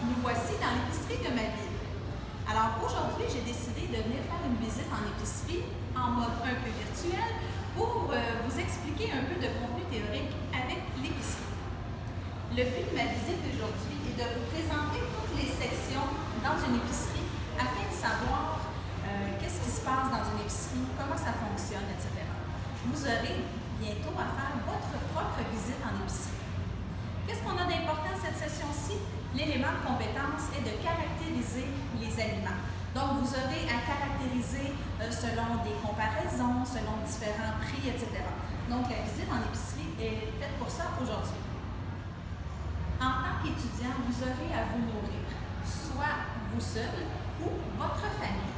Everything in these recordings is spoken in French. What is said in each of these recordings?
Nous voici dans l'épicerie de ma ville. Alors aujourd'hui, j'ai décidé de venir faire une visite en épicerie en mode un peu virtuel pour vous expliquer un peu de contenu théorique avec l'épicerie. Le but de ma visite aujourd'hui est de vous présenter toutes les sections dans une épicerie afin de savoir qu'est-ce qui se passe dans une épicerie, comment ça fonctionne, etc. Vous aurez bientôt à faire votre propre visite en épicerie. Qu'est-ce qu'on a d'important à cette session-ci? L'élément de compétence est de caractériser les aliments. Donc, vous aurez à caractériser selon des comparaisons, selon différents prix, etc. Donc, la visite en épicerie est faite pour ça aujourd'hui. En tant qu'étudiant, vous aurez à vous nourrir, soit vous seul ou votre famille.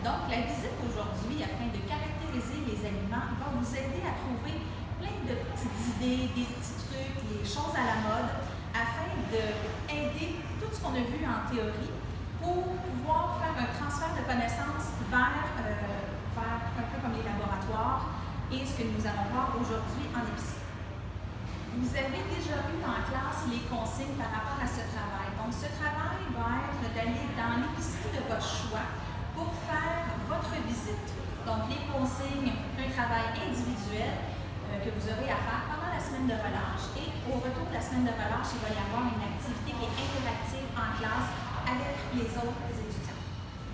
Donc, la visite aujourd'hui, afin de caractériser les aliments, va vous aider à trouver plein de petites idées, des petits trucs, des choses à la mode, afin d'aider tout ce qu'on a vu en théorie pour pouvoir faire un transfert de connaissances vers un peu comme les laboratoires et ce que nous allons voir aujourd'hui en épicerie. Vous avez déjà eu en classe les consignes par rapport à ce travail. Donc, ce travail va être d'aller dans l'épicerie de votre choix pour faire votre visite. Donc, les consignes, un travail individuel que vous aurez à faire pendant la semaine de relâche. Et au retour de la semaine de relâche, il va y avoir une activité qui est interactive en classe avec les autres étudiants.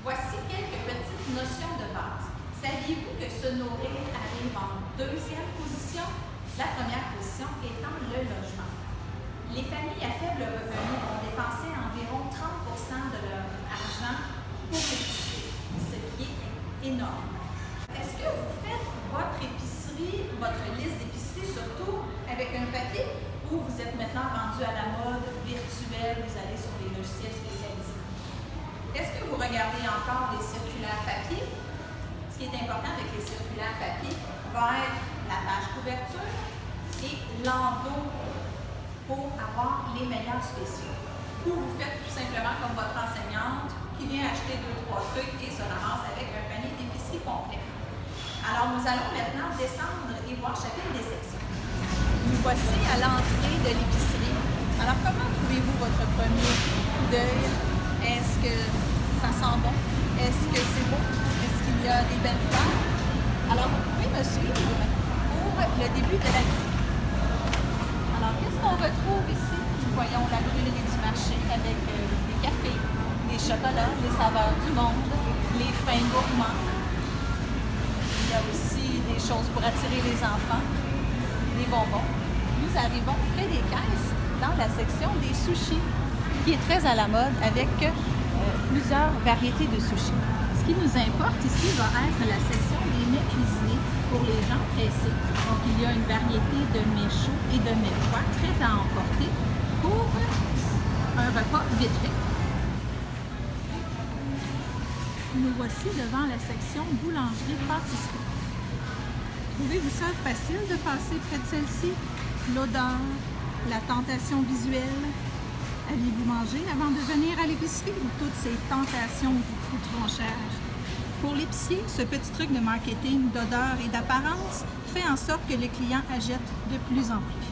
Voici quelques petites notions de base. Saviez-vous que se nourrir arrive en deuxième position? La première position étant le logement. Les familles à faible revenu vont dépenser environ 30% de leur argent pour l'épicerie, ce qui est énorme. Est-ce que vous faites votre épicerie, votre liste d'épicerie surtout avec un papier ou vous êtes maintenant rendu à la mode virtuelle, vous allez sur les logiciels spécialisés? Est-ce que vous regardez encore les circulaires papier? Ce qui est important avec les circulaires papier va être la page couverture et l'endos pour avoir les meilleurs spéciaux. Ou vous faites tout simplement comme votre enseignante qui vient acheter 2-3 trucs et se ramasse avec un panier d'épicerie complet. Alors nous allons maintenant descendre et voir chacune des sections. Nous voici à l'entrée de l'épicerie. Alors comment trouvez-vous votre premier coup d'œil? Est-ce que ça sent bon? Est-ce que c'est beau? Est-ce qu'il y a des belles fleurs? Alors vous pouvez me suivre pour le début de la visite. Alors qu'est-ce qu'on retrouve ici? Nous voyons la brûlerie du marché avec des cafés, des chocolats, les saveurs du monde, les fins gourmands. Il y a aussi des choses pour attirer les enfants, des bonbons. Nous arrivons près des caisses dans la section des sushis, qui est très à la mode avec plusieurs variétés de sushis. Ce qui nous importe ici va être la section des mets cuisinés pour les gens pressés. Donc, il y a une variété de mets chauds et de mets froids, prêts à emporter pour un repas vite fait. Nous voici devant la section boulangerie-pâtisserie. Trouvez-vous ça facile de passer près de celle-ci? L'odeur, la tentation visuelle. Avez-vous mangé avant de venir à l'épicerie ou toutes ces tentations vous coûteront cher? Pour l'épicier, ce petit truc de marketing, d'odeur et d'apparence fait en sorte que le client achète de plus en plus.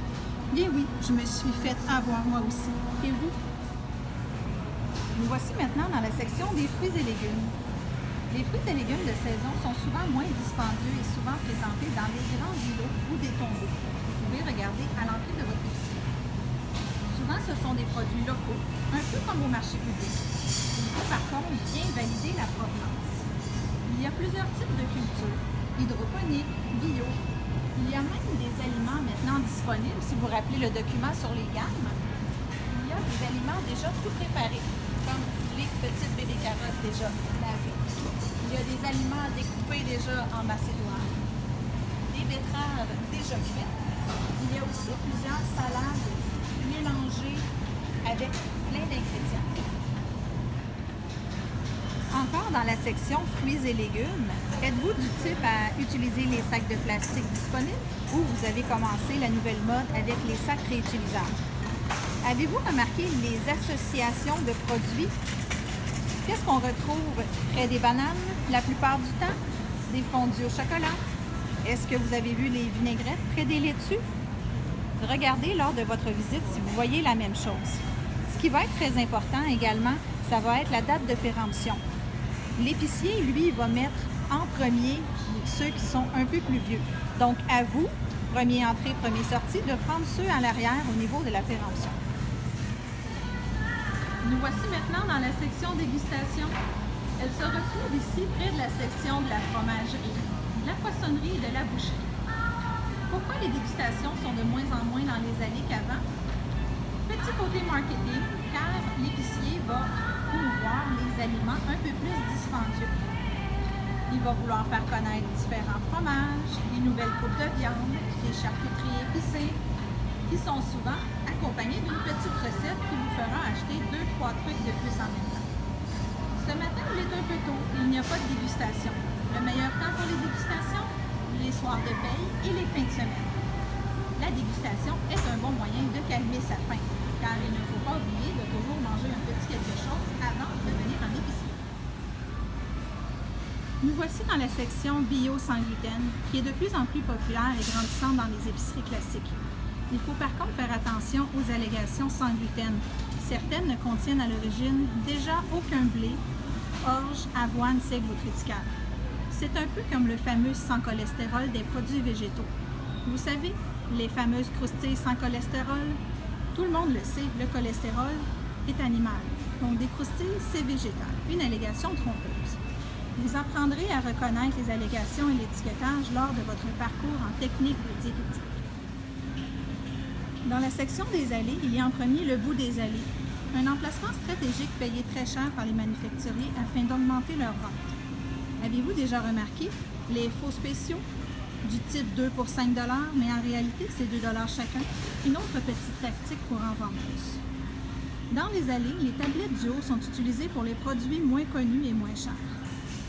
Bien oui, je me suis fait avoir moi aussi. Et vous? Nous voici maintenant dans la section des fruits et légumes. Les fruits et légumes de saison sont souvent moins dispendieux et souvent présentés dans des grands îlots ou des tombeaux. Vous pouvez regarder à l'entrée de votre épicerie. Souvent, ce sont des produits locaux, un peu comme au marché public. Il faut par contre bien valider la provenance. Il y a plusieurs types de cultures, hydroponiques, bio. Il y a même des aliments maintenant disponibles, si vous rappelez le document sur les gammes. Il y a des aliments déjà tout préparés, comme les petites bébés carottes déjà lavées. Il y a des aliments découpés déjà en macédoine, des betteraves déjà cuites. Il y a aussi plusieurs salades mélangées avec plein d'ingrédients. Encore dans la section fruits et légumes, êtes-vous du type à utiliser les sacs de plastique disponibles ou vous avez commencé la nouvelle mode avec les sacs réutilisables? Avez-vous remarqué les associations de produits? Qu'est-ce qu'on retrouve près des bananes la plupart du temps? Des fondus au chocolat. Est-ce que vous avez vu les vinaigrettes près des laitues? Regardez lors de votre visite si vous voyez la même chose. Ce qui va être très important également, ça va être la date de péremption. L'épicier, lui, va mettre en premier ceux qui sont un peu plus vieux. Donc, à vous, premier entrée, premier sortie, de prendre ceux à l'arrière au niveau de la péremption. Nous voici maintenant dans la section dégustation. Elle se retrouve ici près de la section de la fromagerie, de la poissonnerie et de la boucherie. Pourquoi les dégustations sont de moins en moins dans les allées qu'avant? Petit côté marketing, car l'épicier va promouvoir les aliments un peu plus dispendieux. Il va vouloir faire connaître différents fromages, les nouvelles coupes de viande, les charcuteries épicées, qui sont souvent accompagnées d'une petite recette qui vous fera acheter 2-3 trucs de plus en même temps. Ce matin, il est un peu tôt et il n'y a pas de dégustation. Le meilleur temps pour les dégustations? Les soirs de paye et les fins de semaine. La dégustation est un bon moyen de calmer sa faim, car il ne faut pas oublier de toujours manger un petit quelque chose avant de venir en épicerie. Nous voici dans la section bio sans gluten, qui est de plus en plus populaire et grandissante dans les épiceries classiques. Il faut par contre faire attention aux allégations sans gluten. Certaines ne contiennent à l'origine déjà aucun blé, orge, avoine, seigle ou triticale. C'est un peu comme le fameux sans cholestérol des produits végétaux. Vous savez, les fameuses croustilles sans cholestérol? Tout le monde le sait, le cholestérol est animal. Donc des croustilles, c'est végétal. Une allégation trompeuse. Vous apprendrez à reconnaître les allégations et l'étiquetage lors de votre parcours en technique de diététique. Dans la section des allées, il y a en premier le bout des allées, un emplacement stratégique payé très cher par les manufacturiers afin d'augmenter leur vente. Avez-vous déjà remarqué les faux spéciaux du type 2 pour 5 $, mais en réalité c'est 2 $ chacun, une autre petite tactique pour en vendre plus. Dans les allées, les tablettes du haut sont utilisées pour les produits moins connus et moins chers.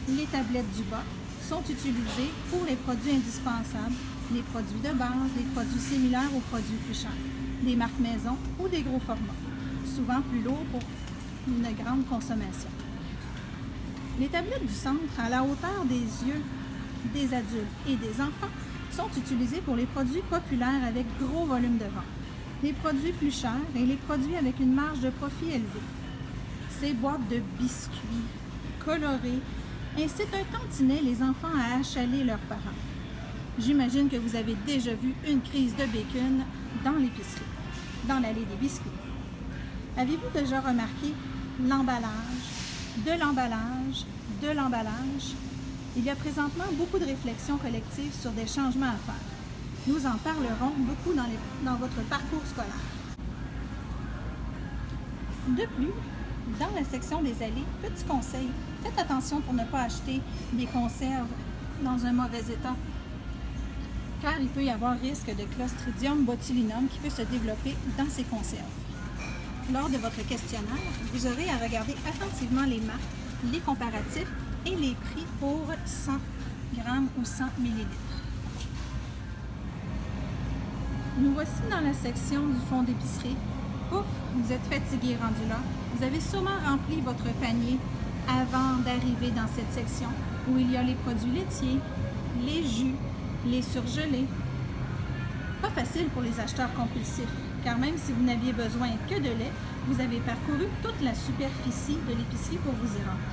Les tablettes du bas sont utilisées pour les produits indispensables, les produits de base, les produits similaires aux produits plus chers, des marques maison ou des gros formats, souvent plus lourds pour une grande consommation. Les tablettes du centre, à la hauteur des yeux des adultes et des enfants, sont utilisées pour les produits populaires avec gros volume de vente, les produits plus chers et les produits avec une marge de profit élevée. Ces boîtes de biscuits colorés incitent un tantinet les enfants à achaler leurs parents. J'imagine que vous avez déjà vu une crise de bacon dans l'épicerie, dans l'allée des biscuits. Avez-vous déjà remarqué l'emballage, de l'emballage, de l'emballage? Il y a présentement beaucoup de réflexions collectives sur des changements à faire. Nous en parlerons beaucoup dans votre parcours scolaire. De plus, dans la section des allées, petit conseil, faites attention pour ne pas acheter des conserves dans un mauvais état, car il peut y avoir risque de Clostridium botulinum qui peut se développer dans ces conserves. Lors de votre questionnaire, vous aurez à regarder attentivement les marques, les comparatifs et les prix pour 100 grammes ou 100 millilitres. Nous voici dans la section du fond d'épicerie. Ouf, vous êtes fatigué rendu là. Vous avez sûrement rempli votre panier avant d'arriver dans cette section où il y a les produits laitiers, les jus, les surgelés. Pas facile pour les acheteurs compulsifs, car même si vous n'aviez besoin que de lait, vous avez parcouru toute la superficie de l'épicerie pour vous y rendre.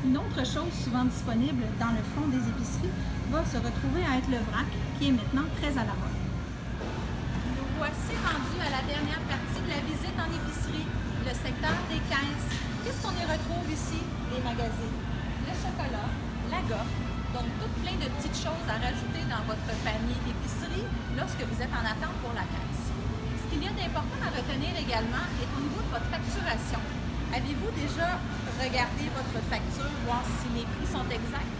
Une autre chose souvent disponible dans le fond des épiceries va se retrouver à être le vrac, qui est maintenant très à la mode. Nous voici rendus à la dernière partie de la visite en épicerie, le secteur des caisses. Qu'est-ce qu'on y retrouve ici? Les magazines, le chocolat, la gomme, donc tout plein de petites choses à rajouter dans votre panier d'épicerie lorsque vous êtes en attente pour la caisse. Ce qu'il y a d'important à retenir également est au niveau de votre facturation. Avez-vous déjà regardé votre facture, voir si les prix sont exacts?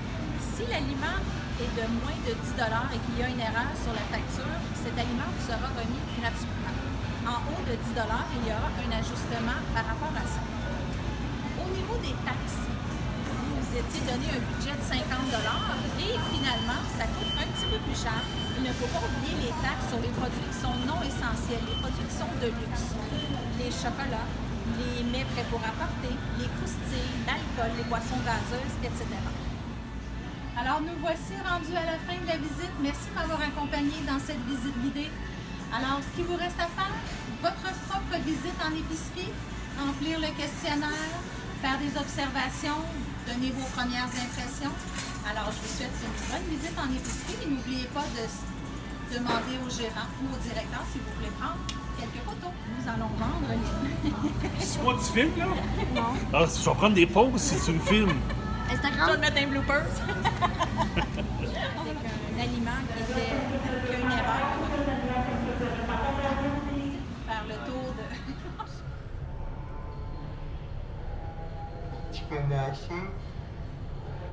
Si l'aliment est de moins de 10 $ et qu'il y a une erreur sur la facture, cet aliment vous sera remis gratuitement. En haut de 10 $, il y aura un ajustement par rapport à ça. Au niveau des taxes, vous vous étiez donné un budget de 50 $ et finalement, ça coûte un petit peu plus cher. Il ne faut pas oublier les taxes sur les produits qui sont non essentiels, les produits qui sont de luxe, les chocolats, les mets prêts pour apporter, les croustilles, l'alcool, les boissons gazeuses, etc. Alors, nous voici rendus à la fin de la visite. Merci de m'avoir accompagné dans cette visite guidée. Alors, ce qu'il vous reste à faire, votre propre votre visite en épicerie, remplir le questionnaire, faire des observations, donner vos premières impressions. Alors, je vous souhaite une bonne visite en épicerie et n'oubliez pas de demander au gérant ou au directeur si vous voulez prendre quelques photos. Nous allons vendre les... C'est moi tu filmes, là? Non. Ah, je vais prendre des pauses si tu me filmes. Je vais Instagram? mettre un bloopers. Avec un aliment qui était avec une erreur. Faire le tour de... Commencer.